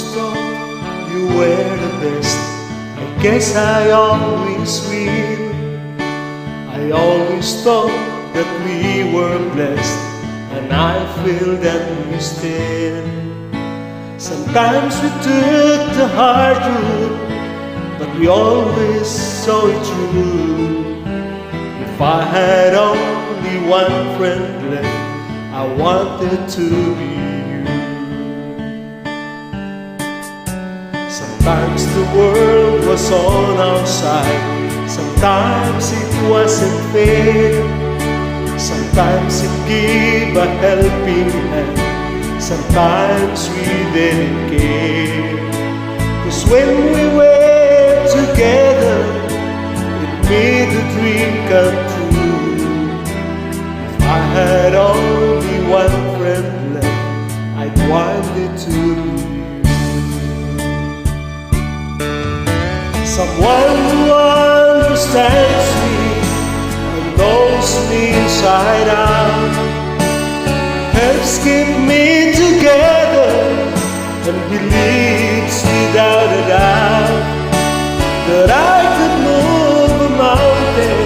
always thought you were the best. I guess I always will. I always thought that we were blessed, and I feel that we still. Sometimes we took the hard route, but we always saw it through. If I had only one friend left, I wanted to be you. Sometimes the world was on our side, sometimes it wasn't fair. Sometimes it gave a helping hand, sometimes we didn't care. 'Cause when we were together, it made the dream come true. If I had only one friend left, I'd want it to be someone who understands me and knows me inside out, helps keep me together and believes without a doubt that I could move a mountain,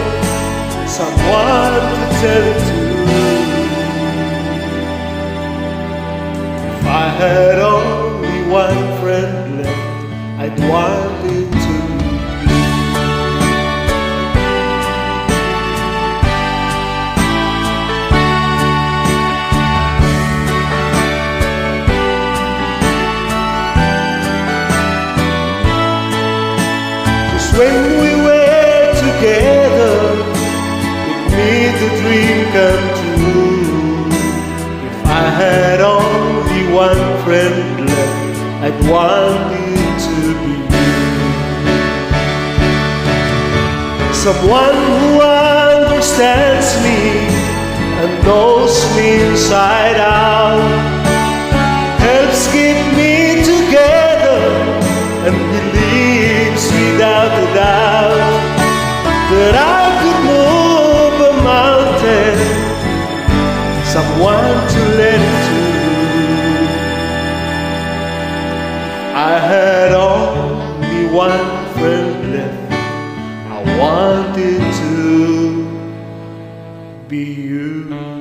someone to tell it to. If I had only one friend left, I'd want it to. When we were together, it made the dream come true. If I had only one friend left, I'd want it to be you. Someone who understands me and knows me inside out, helps keep me together and believes without a doubt that I could move a mountain, someone to let it to. I had only one friend left, I wanted to be you.